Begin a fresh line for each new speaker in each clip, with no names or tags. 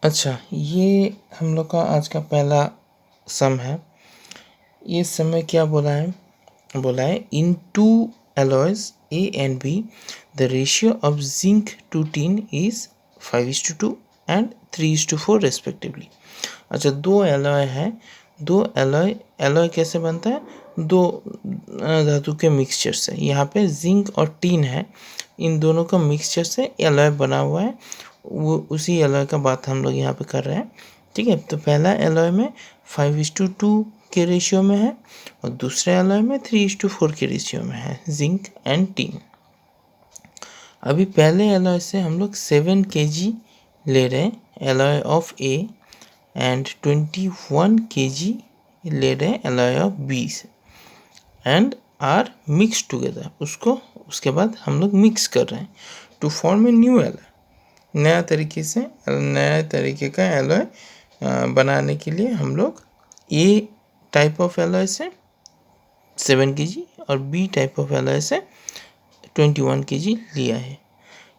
अच्छा, ये हम लोग का आज का पहला सम है। ये सम में क्या बोला है इन to alloys A and B the ratio of zinc to tin is 5:2 and 3:4 respectively। अच्छा, दो एलॉय है। दो एलॉय कैसे बनता है? दो धातु के मिक्सचर से। यहाँ पे जिंक और टीन है, इन दोनों का मिक्सचर से एलॉय बना हुआ है। वो उसी एलॉय का बात हम लोग यहाँ पे कर रहे हैं। ठीक है, तो पहला एलॉय में 5:2 के रेशियो में है और दूसरे एलॉय में 3:4 के रेशियो में है, जिंक एंड टीन। अभी पहले एलॉय से हम लोग 7 kg ले रहे हैं, alloy of A, and 21 kg ले रहे हैं एलॉय ऑफ बी से, एंड आर मिक्स टुगेदर। उसके बाद हम लोग मिक्स कर रहे हैं to form a new alloy. नया तरीके का एलॉय बनाने के लिए हम लोग ए टाइप ऑफ एलॉय से 7 kg और बी टाइप ऑफ एलॉय से 21 kg लिया है।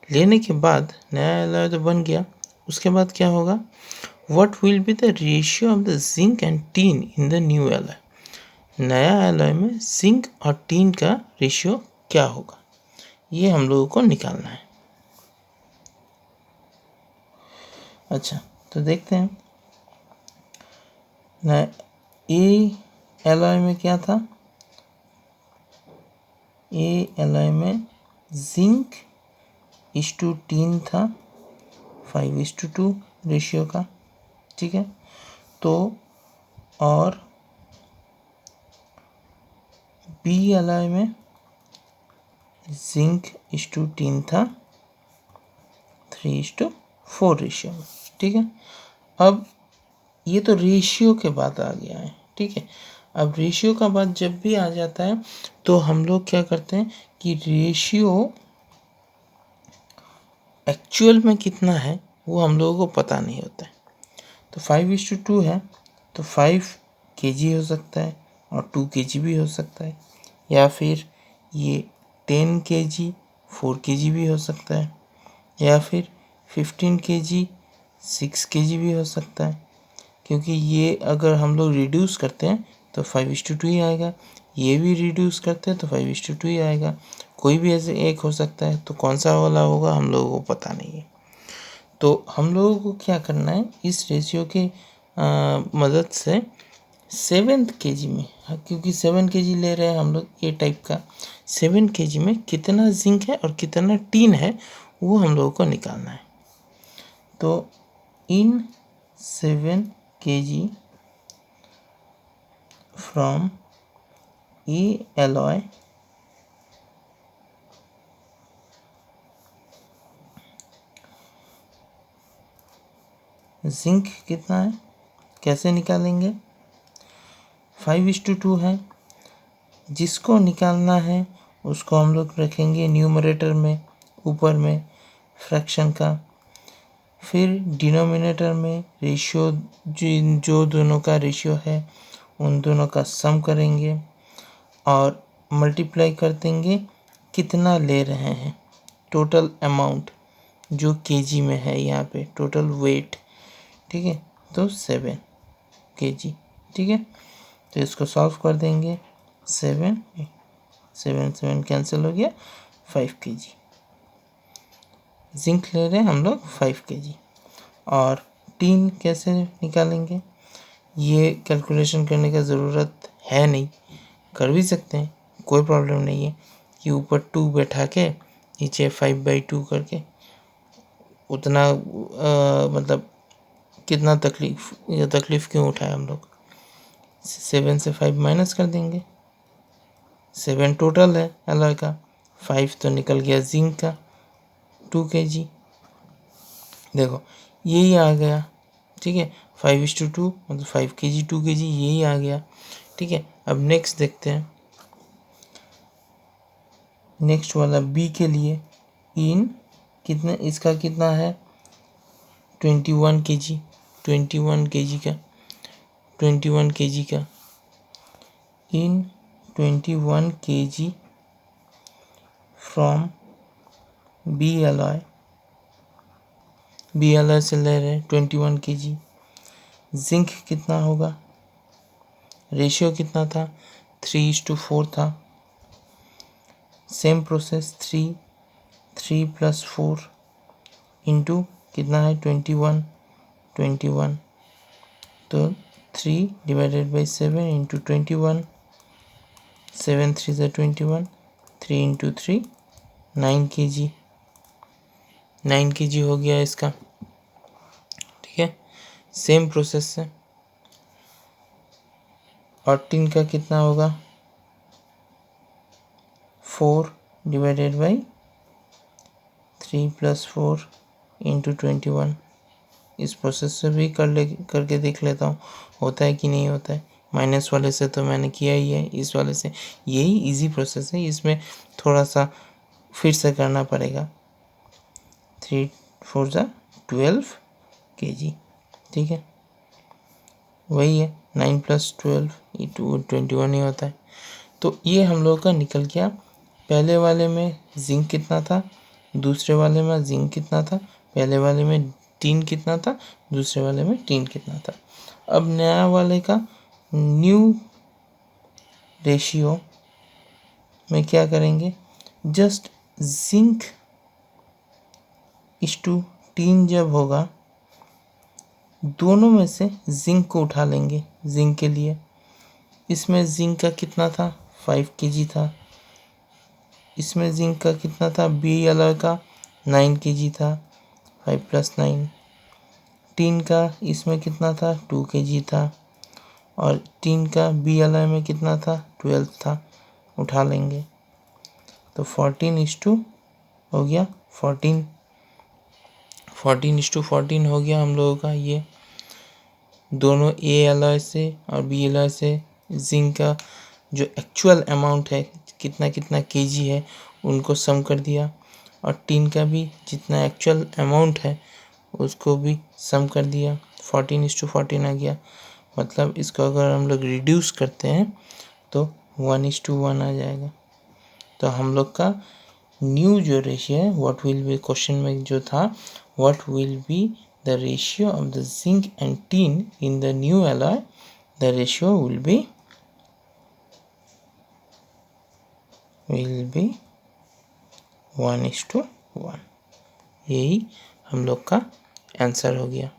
लेने के बाद नया एलॉय तो बन गया, उसके बाद क्या होगा? What will be the ratio of the zinc and tin in the new alloy? नया एलॉय में जिंक और टीन का रेशियो क्या होगा, ये हम लोगों को निकालना है। अच्छा, तो देखते हैं। ए एलॉय में क्या था? ए एलॉय में जिंक इस टू टीन था 5:2 रेशियो का। ठीक है, तो और बी एलॉय में जिंक इस टू टीन था 3:4 रेशियो में। ठीक है, अब ये तो रेशियो के बाद आ गया है। ठीक है, अब रेशियो का बाद जब भी आ जाता है तो हम लोग क्या करते हैं कि रेशियो एक्चुअल में कितना है वो हम लोगों को पता नहीं होता है। तो 5:2 है तो 5 kg हो सकता है और 2 kg भी हो सकता है, या फिर ये 10 kg 4 kg भी हो सकता है, या फिर 15 kg 6 kg भी हो सकता है। क्योंकि ये अगर हम लोग रिड्यूस करते हैं तो 5:2 ही आएगा, ये भी रिड्यूस करते हैं तो 5:2 ही आएगा। कोई भी ऐसे एक हो सकता है, तो कौन सा वाला होगा हम लोगों को पता नहीं है। तो हम लोगों को क्या करना है, इस रेशियो की मदद से 7 kg में, क्योंकि 7 kg ले रहे हैं हम लोग ए टाइप का, 7 kg में कितना जिंक है और कितना टीन है वो हम लोगों को निकालना है। तो इन 7 kg from A alloy zinc कितना है, कैसे निकालेंगे? 5:2 है, जिसको निकालना है उसको हम लोग रखेंगे न्यूमरेटर में, ऊपर में फ्रैक्शन का। फिर डिनोमिनेटर में रेशियो, जो दोनों का रेशियो है उन दोनों का सम करेंगे और मल्टीप्लाई कर देंगे कितना ले रहे हैं, टोटल अमाउंट जो केजी में है यहाँ पे, टोटल वेट। ठीक है, तो 7 kg। ठीक है, तो इसको सॉल्व कर देंगे। 7 7 कैंसिल हो गया, 5 kg जिंक ले रहे हैं हम लोग 5 kg। और टीन कैसे निकालेंगे, ये कैलकुलेशन करने का ज़रूरत है नहीं, कर भी सकते हैं, कोई प्रॉब्लम नहीं है कि ऊपर 2 बैठा के नीचे 5/2 करके, उतना मतलब कितना तकलीफ़ क्यों उठाए हम लोग। 7 से 5 माइनस कर देंगे, 7 टोटल है एलॉय का, 5 तो निकल गया जिंक का 2 kg। देखो यही आ गया। ठीक है, 5:2 मतलब 5 kg 2 kg यही आ गया। ठीक है, अब नेक्स्ट देखते हैं, नेक्स्ट वाला बी के लिए इन कितने, इसका कितना है 21 kg, 21 kg का 21 kg का in 21 kg from B alloy B L से ले रहे 21 kg। जिंक कितना होगा, रेशियो कितना था, 3:4 था। सेम प्रोसेस 3 + 4 इंटू कितना है 21, तो 3/7 इंटू 21, 7 3 = 21, 3 इंटू 3 9 kg, 9 kg हो गया इसका। ठीक है, सेम प्रोसेस से। और टिन का कितना होगा, 4/3 + 4 इंटू 21। इस प्रोसेस से भी करके देख लेता हूँ होता है कि नहीं होता है। माइनस वाले से तो मैंने किया ही है, इस वाले से यही इजी प्रोसेस है, इसमें थोड़ा सा फिर से करना पड़ेगा। 3 4 = 12 kg। ठीक है, वही है 9 + 12 21 ही होता है। तो ये हम लोग का निकल गया। पहले वाले में जिंक कितना था, दूसरे वाले में जिंक कितना था, पहले वाले में टीन कितना था, दूसरे वाले में टीन कितना था। अब नया वाले का न्यू रेशियो में क्या करेंगे, जस्ट जिंक इस टू टीन जब होगा, दोनों में से जिंक को उठा लेंगे। जिंक के लिए इसमें जिंक का कितना था, 5 kg था। इसमें जिंक का कितना था, बी एलॉय का 9 kg था, 5 + 9। टीन का इसमें कितना था, 2 kg था। और टीन का बी एलॉय में कितना था, 12 था। उठा लेंगे तो 14:14 हो गया। 14:14 हो गया हम लोगों का। ये दोनों ए एलॉय से और बी एलॉय से जिंक का जो एक्चुअल अमाउंट है, कितना कितना केजी है, उनको सम कर दिया। और टीन का भी जितना एक्चुअल अमाउंट है उसको भी सम कर दिया। 14:14 आ गया। मतलब इसको अगर हम लोग रिड्यूस करते हैं तो 1:1 आ जाएगा। तो हम लोग का न्यू जो रेशियो है, व्हाट विल बी, क्वेश्चन में जो था, what will be the ratio of the zinc and teen in the new alloy, the ratio will be 1:1। यही हम लोग का आंसर हो गया।